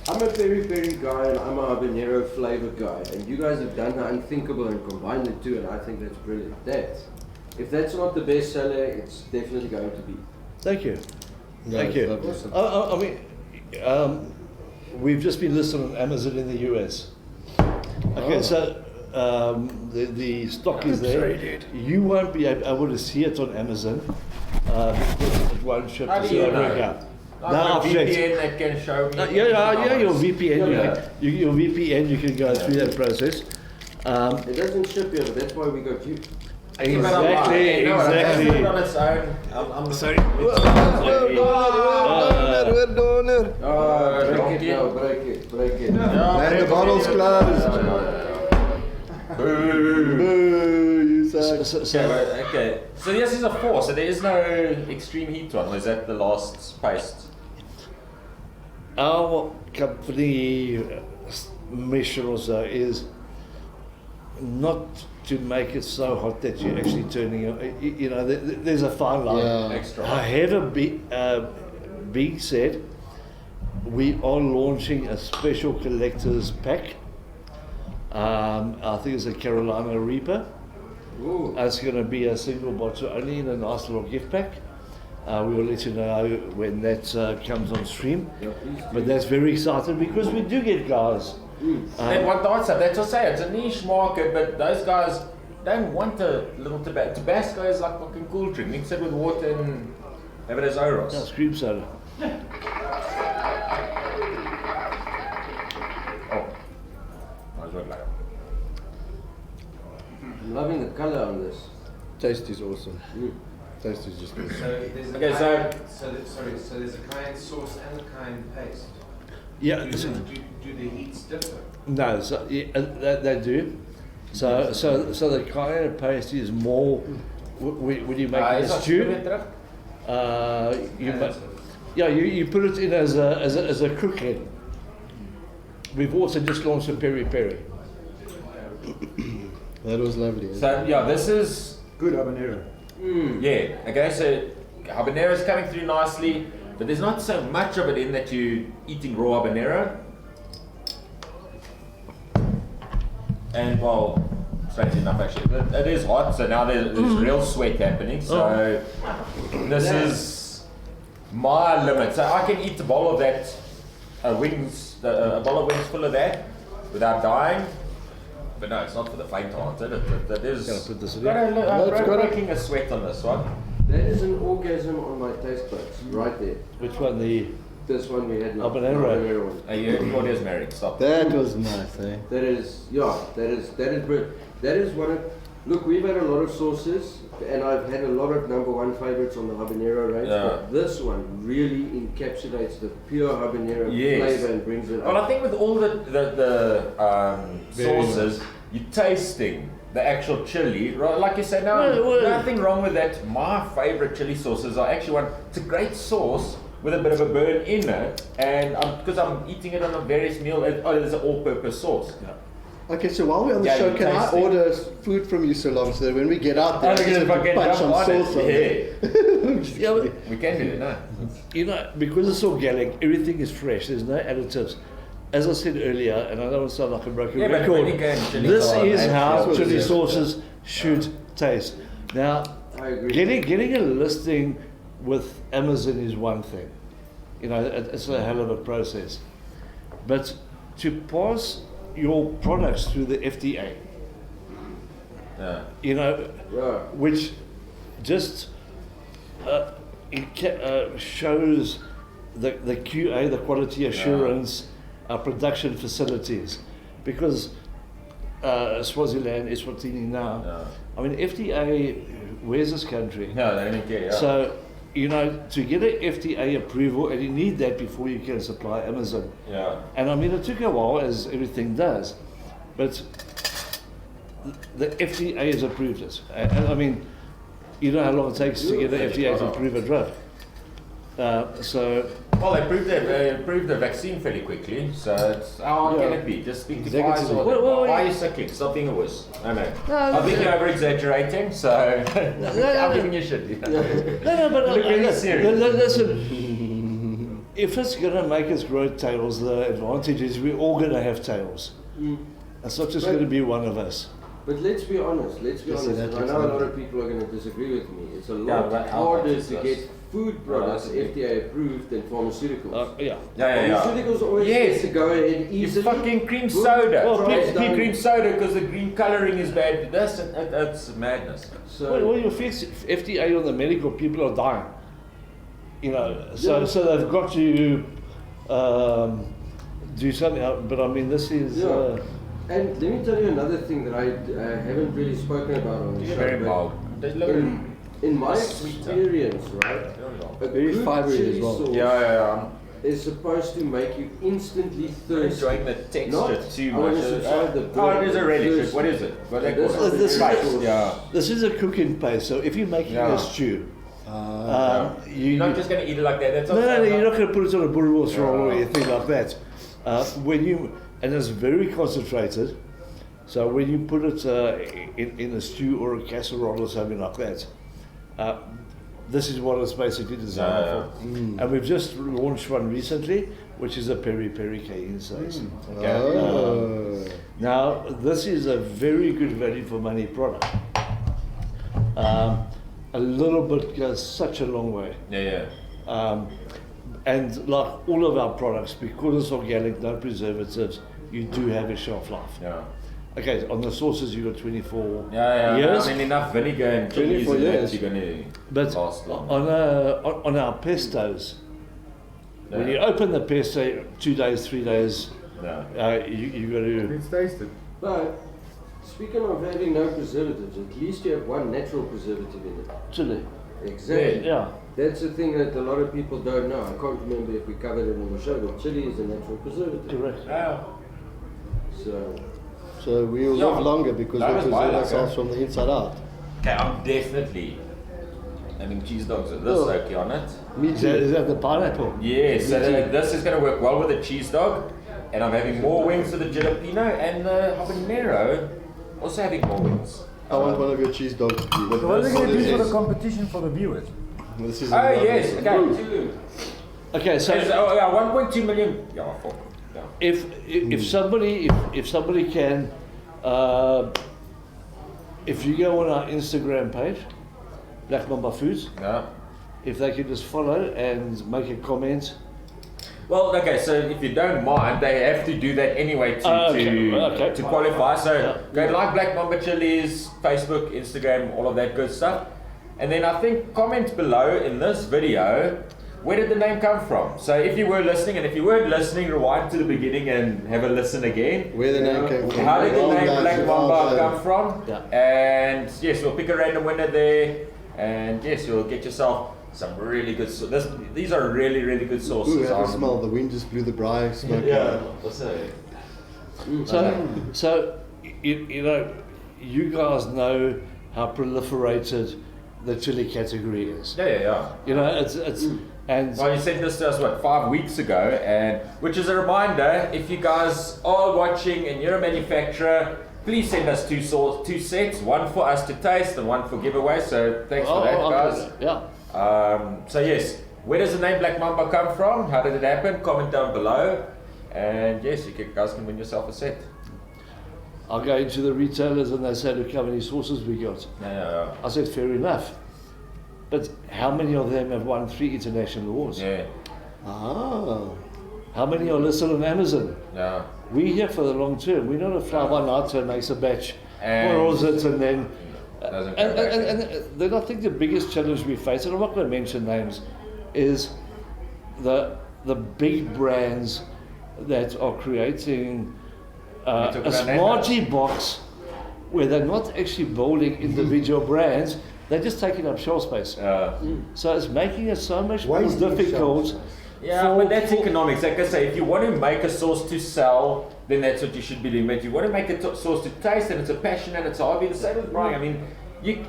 I'm a peri peri guy and I'm a habanero flavor guy, and you guys have done the unthinkable and combined the two, and I think that's brilliant. If that's not the best seller, it's definitely going to be. Thank you. No, Thank it's you. lovely. I mean, we've just been listed on Amazon in the US. Okay, so the stock is there. You won't be able to see it on Amazon because it won't ship How to do you South know? Africa. Like No, a I've checked. VPN that can show me. Yeah, your VPN, Yeah. your VPN, you can go through that process. It doesn't ship here, but that's why we got you. Exactly, You know what, I tasted exactly. it on its own. I'm sorry. We're doing it. Break it now, break it. And the bottle's closed. Boo, you suck. Okay, so this is a 4, so there is no extreme heat one, or is that the last paste? Our company mission also is not to make it so hot that you're actually turning it. You know, there's a fine line. Yeah. Extra. However, being said, we are launching a special collector's pack. I think it's a Carolina Reaper. Ooh. It's going to be a single bottle only in a nice little gift pack. We will let you know when that comes on stream. Yeah, please do. But that's very exciting because we do get guys. And what that's up, that's what I say, it's a niche market, but those guys don't want a little Tabasco. Tabasco is like fucking cool drink. Mix it with water and have it as Oros. Yeah, scream soda. Oh, nice work, like. loving the color on this. Taste is awesome. Mm. Taste is just awesome. So there's a Okay, so there's a cayenne sauce and a cayenne paste. Yeah, Do the heats differ? no, so, yeah, they do. So the cayenne paste is more when you make a stew. You put it in as a crookhead. We've also just launched a peri peri. That was lovely. So yeah, this is Good habanero. yeah. Okay, so habanero is coming through nicely, but there's not so much of it in that you're eating raw habanero. And well, strangely enough, actually, it is hot. So now there's real sweat happening. So this is my limit. So I can eat a bowl of that wings, a bowl of wings full of that without dying. But no, it's not for the faint-hearted. That is. Gonna put this in I'm breaking a sweat on this one. That is an orgasm on my taste buds, right there. Which one? The This one we had now. Habanero. One. Everybody is married. Stop. That was nice, eh? That is brilliant. That is one of, look, we've had a lot of sauces, and I've had a lot of number one favorites on the habanero range, but this one really encapsulates the pure habanero flavor and brings it up. Well, I think with all the sauces, you're tasting the actual chili, right? Like you said, nothing wrong with that. My favorite chili sauces are actually one. It's a great sauce with a bit of a burn in it, and because I'm eating it on a various meal, it's an all-purpose sauce. Yeah. Okay, so while we're on the show, can I order food from you so long so that when we get out there, we can punch some sauce on it? We can do it, no? You know, because it's organic, everything is fresh. There's no additives. As I said earlier, and I don't want to sound like a broken record, this is how chili sauces should taste. Now, I agree. getting a listing with Amazon is one thing. You know, it's a hell of a process. But to pass your products through the FDA, you know, which just shows the QA, the quality assurance, production facilities, because Swaziland, Eswatini now, I mean, FDA, where's this country? No, they don't care. Yeah. So, you know, to get an FDA approval, and you need that before you can supply Amazon. Yeah. And I mean, it took a while, as everything does, but the FDA has approved it. And I mean, you know how long it takes to get the FDA to approve a drug. Well, they approved the vaccine fairly quickly, so it's, how hard can it be? Just speak to Pfizer. Why are you cycling? Stop being a wuss. I know. I think you're over-exaggerating, so I'm giving you shit. No, but look really serious. Listen, if it's going to make us grow tails, the advantage is we're all going to have tails. It's not just going to be one of us. But let's be honest. And I know a lot of people are going to disagree with me. It's a lot harder to get food products FDA approved than pharmaceuticals. Pharmaceuticals always get to go ahead easily. You fucking cream soda. Cream soda because the green colouring is bad. That's madness. So when you fix FDA on the medical, people are dying. You know, so they've got to do something. But I mean, this is. And let me tell you another thing that I haven't really spoken about on the show. In my experience, right, a very good fibery chili as well. sauce is supposed to make you instantly thirsty. Enjoying the texture too I want much. to subside the It is a relish. What is it? What they call it? This is a cooking paste. So if you're making a stew, you're not just going to eat it like that. That's no, you're not going to put it on a boerewors roll or anything like that. And it's very concentrated. So when you put it in a stew or a casserole or something like that, this is what it's basically designed for. And we've just launched one recently, which is a peri peri cayenne sauce. Now, this is a very good value for money product. A little bit goes such a long way. And like all of our products, because it's organic, no preservatives, you do have a shelf life. Okay, on the sauces you got 24 years. I mean, enough vinegar and chilies 24 years. You're going to but last long. on our pestos, when you open the pesto 2 days, 3 days, you got to. Let's taste it. But Speaking of having no preservatives, at least you have one natural preservative in it. Chili. Exactly. Yeah. That's the thing that a lot of people don't know. I can't remember if we covered it on the show, but chili is a natural preservative. Correct. So we will Yeah. live longer because That we was preserve my ourselves luck, from the inside out. Okay, I'm definitely having cheese dogs with this Oh. oaky on it. Me Is that the pineapple? Yeah, so this is going to work well with the cheese dog. And I'm having more wings with the jalapeno and the habanero. Also having more wings. I want one of your cheese dogs, please. So what are they going to do for the Yes. competition for the viewers? This is Oh another yes, one. okay. Okay, so Oh yeah, 1.2 million. Yeah, fuck. Yeah. if somebody can, if you go on our Instagram page, Black Mamba Foods, Yeah. if they can just follow and make a comment. Well, okay, so if you don't mind, they have to do that anyway to qualify. So go like Black Mamba Chili's, Facebook, Instagram, all of that good stuff. And then I think comment below in this video, where did the name come from? So if you were listening, and if you weren't listening, rewind to the beginning and have a listen again. Where the name came from. How did the Well name done, Black well Mamba done. come from? Yeah. And yes, we'll pick a random winner there. And yes, you'll get yourself some really good these are really, really good sauces. Ooh, have a smell. The wind just blew the braai smoke Yeah, out. So you know, you guys know how proliferated the chili category is. Yeah. You know, it's and Well, you sent this to us, what, 5 weeks ago, and which is a reminder, if you guys are watching and you're a manufacturer, please send us two sets, one for us to taste and one for giveaway, so thanks for that, guys. Yeah. So yes, where does the name Black Mamba come from? How did it happen? Comment down below, and yes, guys can win yourself a set. I'll go into the retailers and they say, look how many sauces we got. Yeah. I said, fair enough. But how many of them have won 3 international awards? Yeah. Ah. How many are listed on Amazon? Yeah. We're here for the long term. We're not a fly one night and makes a batch, And- boils it, and then. Doesn't come back. And then I think the biggest challenge we face, and I'm not going to mention names, is the big brands that are creating a talking about smarty box where they're not actually building individual brands, they're just taking up shelf space. So it's making it so much more Wasting difficult. Yeah, but that's economics. Like I say, if you want to make a sauce to sell, then that's what you should be doing. But if you want to make a sauce to taste, and it's a passion and it's a hobby, the same with braai. I mean,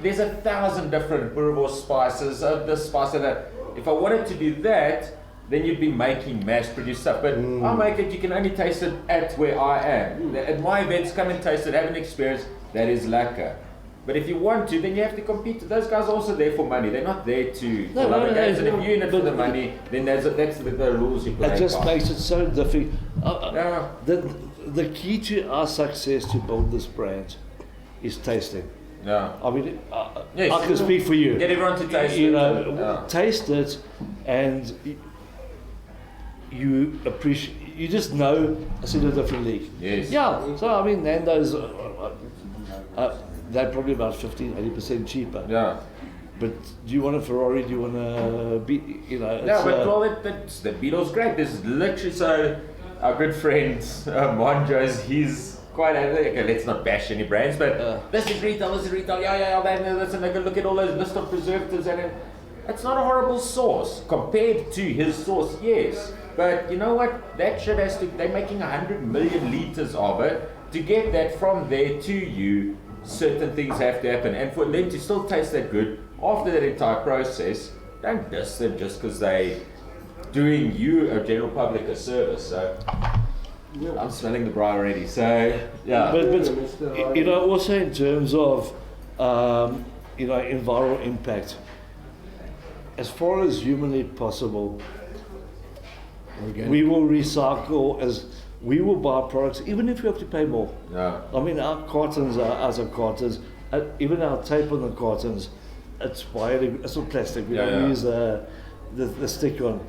there's 1,000 different boerewors spices, this spice and that. If I wanted to do that, then you'd be making mass-produced stuff. But I make it, you can only taste it at where I am. At my events, come and taste it, have an experience, that is lekker. But if you want to, then you have to compete. Those guys are also there for money. They're not there to for other games. And if you're in it for the money, then that's the rules you play. It just by. makes it so difficult. Yeah. The key to our success to build this brand is tasting. Yeah. I mean, Yes. I can speak for you. Get everyone to taste You it. know, Yeah. taste it, and you appreciate. You just know it's in a different league. Yes. Yeah. So I mean, Nando's, they're probably about 15-80% cheaper. Yeah. But do you want a Ferrari? Do you want a you know? Yeah, it's, but well, the Beatles great. There's literally so our good friend Monjo's. He's quite okay. Let's not bash any brands, but this is retail. Yeah. And they can look at all those list of preservatives, and it's not a horrible sauce compared to his sauce. Yes, but you know what? That shit has to. They're making 100 million liters of it to get that from there to you. Certain things have to happen, and for them to still taste that good after that entire process, don't diss them just because they doing you a general public a service. So I'm smelling the braai already. So yeah, But you know, also in terms of you know, environmental impact, as far as humanly possible, we will recycle we will buy products even if we have to pay more. yeah, I mean, our cartons are as our cartons, even our tape on the cartons, it's it's not plastic. We don't use the stick on.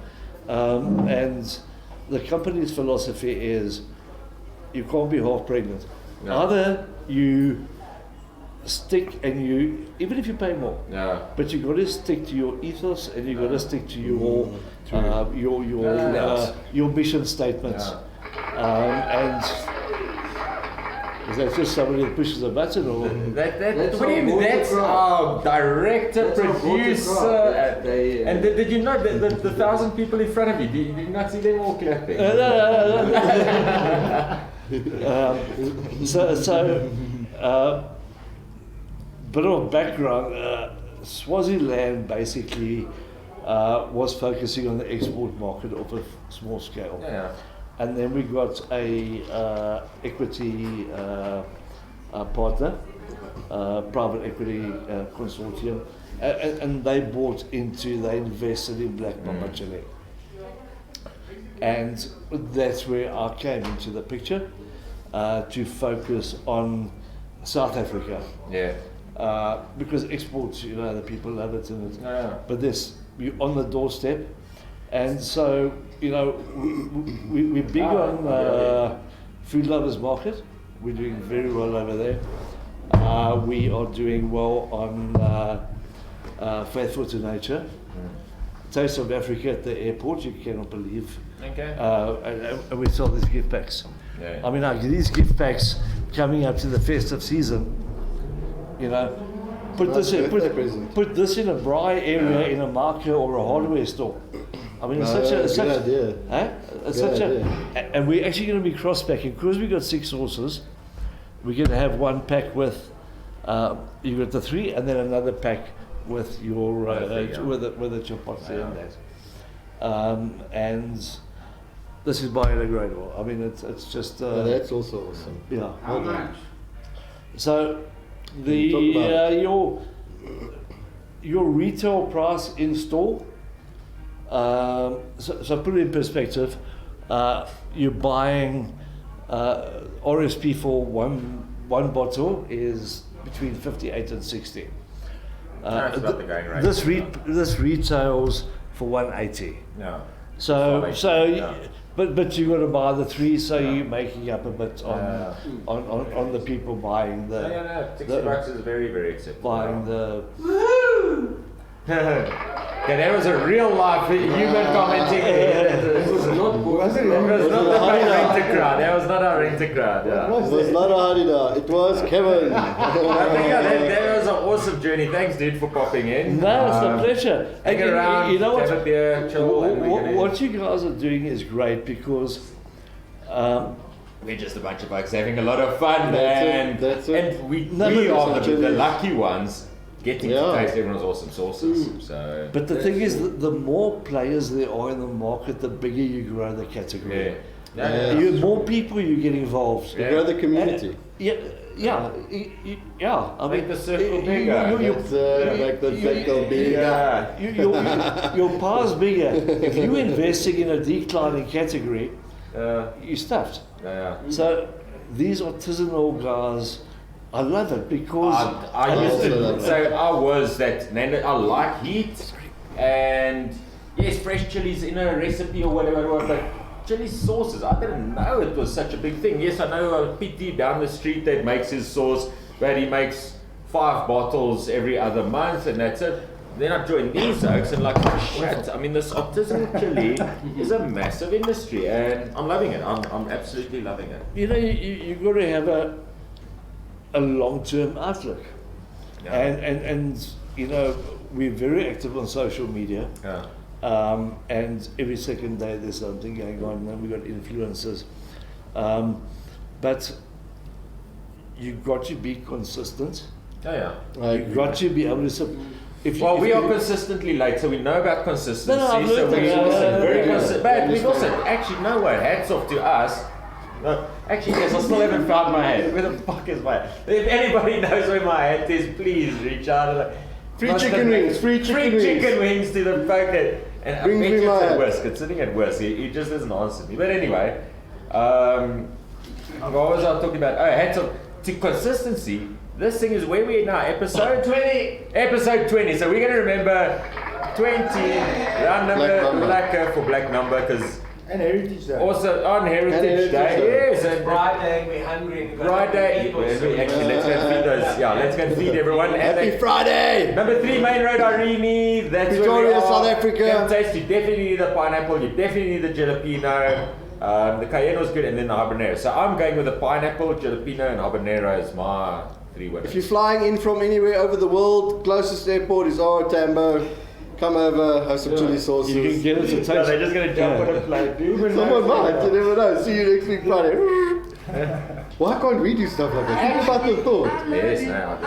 And the company's philosophy is you can't be half pregnant. Yeah. Either you stick and even if you pay more, yeah. but you got to stick to your ethos and you got to stick to your mission statements. Yeah. And Is that just somebody that pushes a button, or? That's What do you mean? our That's watercraft. our director, That's our producer. watercraft. They, And did you know the 1,000 people in front of you? Did you not see them all clapping? Bit of background. Swaziland basically was focusing on the export market of a small scale. Yeah. And then we got a equity partner, private equity consortium, and they invested in Black Mamba Chilli. And that's where I came into the picture to focus on South Africa. Yeah. Because exports, the people love it, and Yeah. but you're on the doorstep, and so we're big on food lovers market. We're doing very well over there. We are doing well on Faithful to Nature. Taste of Africa at the airport, you cannot believe. Okay. And we sell these gift packs. Yeah. I mean, these gift packs coming up to the festive season. Put this in a braai area in a market or a hardware store. I mean, it's such good idea. It's Good such idea. and we're actually going to be cross packing because we got 6 sauces. We're going to have one pack with you got the 3, and then another pack with your with the chipotle and that. And this is biodegradable. I mean, it's just That's also awesome. yeah. How much? So you talk about your retail price in store. So put it in perspective. You're buying RSP for one bottle is between 58 and 60. That's about the going rate. This retails for 180. No. So Yeah. but you got to buy the 3, so you're making up a bit on the people buying the No. $60 is very, very acceptable. buying the. Yeah, that was a real life human commenting. It was not the renter crowd. That was not our renter crowd. Yeah. It was not a Harida, it was Kevin. I think that was an awesome journey. Thanks, dude, for popping in. No, it's a pleasure. Hang And around, you know what? have a beer, chill, and we're gonna- What you guys are doing is great because We're just a bunch of folks having a lot of fun, That's it, man. that's it. And we No, are but- the lucky ones getting to Yeah. taste everyone's awesome sauces. So but the thing is, the more players there are in the market, the bigger you grow the category. yeah. Yeah. You more people you get involved. You grow the community. Yeah. I Make mean, the circle bigger. That's like the circle big. Yeah. your pie's bigger. If you're investing in a declining category, you're stuffed. Yeah. So these artisanal guys, I love it because I used also to love say I was that. I like heat, and yes, fresh chilies in a recipe or whatever. But chili sauces, I didn't know it was such a big thing. Yes, I know a PT down the street that makes his sauce, but he makes 5 bottles every other month, and that's it. Then I joined these oaks and like, oh shit, I mean, this artisanal chili is a massive industry, and I'm loving it. I'm absolutely loving it. you've got to have a long-term outlook. Yeah. And we're very active on social media. Yeah. And every second day there's something going on, and we've got influencers. But you've got to be consistent. Oh yeah. You've got to be able to. Well, we are consistently late, so we know about consistency. No, I've so learned we that. very Yeah. consistent. But we've also actually no way. Hats off to us. No, actually, yes, I still haven't found my hat. Where the fuck is my hat? If anybody knows where my hat is, please reach out. Free chicken wings, free chicken wings. chicken wings to the pocket. And Bring I bet me you my it's at hat. Whisk. It's sitting at Whisk. He just doesn't answer me. But anyway, what was I talking about? Oh, hats off to consistency. This thing is where we are now, episode 20. Episode 20. So we're going to remember 20, round number, black for black number, because And Heritage Day. also on Heritage Heritage Day. Day. Yes, and Friday, we're hungry. and we've got Friday. people, Well, so we actually, let's go and feed those. Yeah, let's go and feed everyone. And Happy then- Friday! Number 3, Main Road, Irene. That's where we Pretoria, are. South Africa. Come taste. You definitely need the pineapple. You definitely need the jalapeno. The cayenne was good, and then the habanero. So I'm going with the pineapple, jalapeno, and habanero as my 3 winners. If you're flying in from anywhere over the world, closest airport is Oro Tambo. Come over, have some chili sauces. You can get it to taste. No, they're just going to jump on a plane, dude. Someone might, you never know. See you next week Friday. Why can't we do stuff like that? Think about the thought. Yes, no,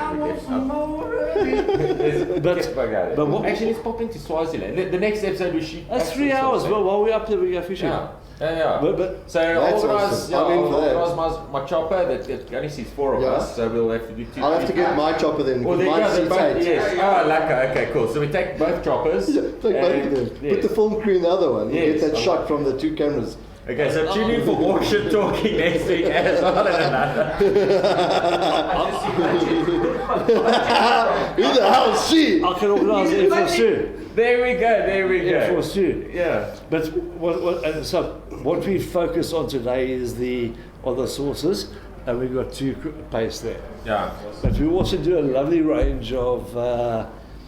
But what, actually, let's pop into Swaziland. The next episode we shoot. that's 3 hours. Well, while we're up there, we go fishing. Yeah. But So That's organise, awesome. yeah, I'm in I'll for that. organise my chopper. That only seats 4 of Yeah. us, so we'll have to do 2. I'll have to get my chopper then, Well, because there you mine go. seats Both, 8. yes. Oh, lacquer. Okay, cool. So we take both choppers. Yeah, take both of them. Yes. Put the film crew in the other one. You Yes. get that shot from the 2 cameras. Okay, so tune in for more shit talking next week as well. Who the hell is she? I can organise it for Sue. There we go. For Sue. Yeah. But what we focus on today is the sauces, and we've got 2 pastes there. Yeah. But we also do a lovely range of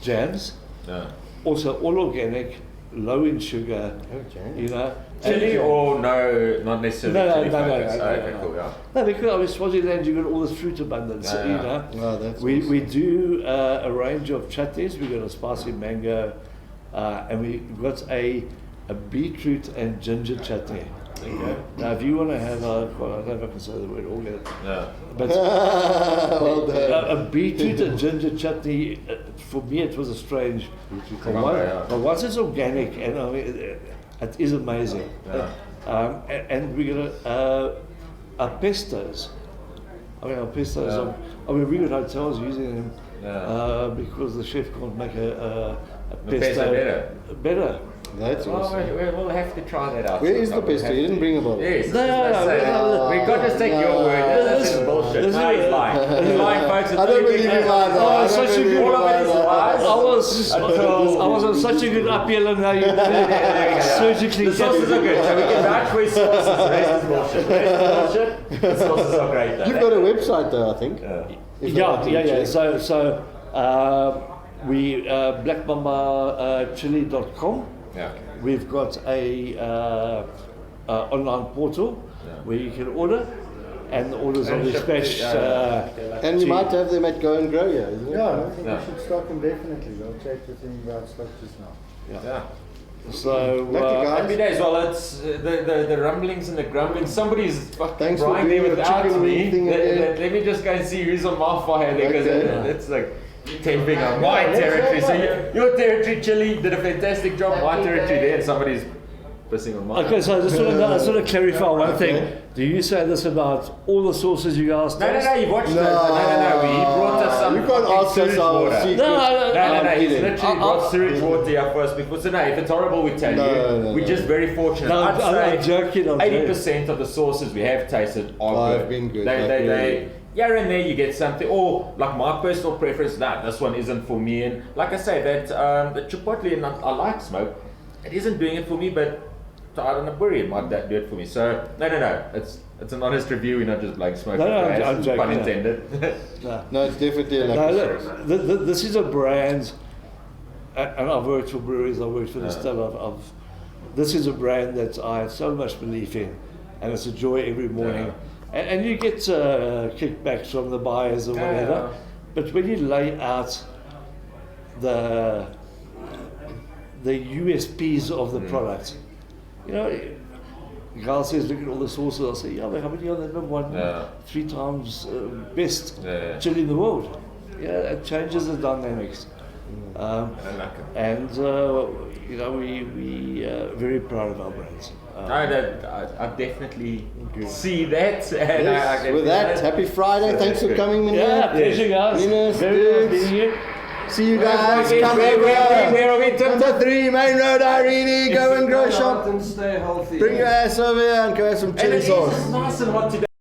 jams, Yeah. also all organic, low in sugar. Okay. You know. Chili or no, not necessarily No, chili no, focus. no, Okay, no. cool, yeah. No, because I mean, Swaziland, you've got all this fruit abundance, Yeah, you yeah. know. Oh, that's we awesome. we do a range of chutneys. We've got a spicy mango, and we've got a beetroot and ginger chutney. Okay. Now, if you want to have well, I don't know if I can say the word organic, Yeah. but Well done. a beetroot and ginger chutney, for me, it was a strange. But once it's organic, and I mean, it is amazing. Yeah. And we got our pestos. I mean, our pestos. Yeah. We got hotels using them because the chef can't make a pesto better. That's awesome. We'll have to try that out. Where is the pesto? You didn't bring a bottle. Yes. No, we can't just take your word. This is bullshit. this No, is- he's lying. He's lying, folks. I don't believe you lies. Oh, it's such a good All of it is lies. I was on such a good uphill, and now you surgically. The sauces are good, so we can vouch for his sauces. The rest is bullshit. The rest is bullshit. The sauces are great though. You've got a website though, I think. If I want to Yeah. check. So we blackmambachili.com. Yeah. We've got a online portal where you can order, and the orders are And ship to- dispatched. And you to- might have them at Go and Grow, yeah, isn't it? Yeah, I think Yeah. we should stock them definitely. We'll check with him about stock just now. Yeah. So Lucky guys. Happy days. Well, it's the rumblings and the grumblings. Somebody's fucking Thanks for frying there doing your without chicken me. thing again. Let me just go and see who's on my fire there, because Okay. it's like tempting on my territory. So your territory, Chilli, did a fantastic job. My territory there, and somebody's pissing on mine. okay, so I just want to clarify one thing. Do you say this about all the sauces you guys No, taste? you've watched those. No. He brought us some. You can't fucking ask us sewage our water. secret. No. I'm He's kidding. literally brought sewage water here first before. So no, if it's horrible, we tell No, you. no, We're no. just very fortunate. No, I'm I'd say joking, I'm 80% of the sauces we have tasted are Have good. been good, They, like really. here and there you get something, or like my personal preference. This one isn't for me. And like I say, that the chipotle, and I like smoke. It isn't doing it for me, but Tired and Puri might do it for me. So no. It's an honest review. We're not just like smoking. No, grass, I'm joking, pun no. intended. No, it's definitely a No, lucky look, sauce. this is a brand, and I've worked for breweries, I've worked for the stuff. This is a brand that I have so much belief in, and it's a joy every morning. And you get kickbacks from the buyers or whatever, but when you lay out the USPs of the product, you know, Gal says, look at all the sauces. I say, yeah, but how many are the number one, 3 times best chili in the world? Yeah, it changes the dynamics. And you know, we very proud of our brands. I definitely see that. And Yes, with that, happy Friday. Thanks for coming, man. Yeah, pleasure, guys. Venus, Very nice dudes. meeting you. See you guys. Come Where are we? over. Number 3, Main Road, Irene. Go and Grow shop. And stay healthy. Bring your ass over here and go have some And chili it's sauce. nice and hot today.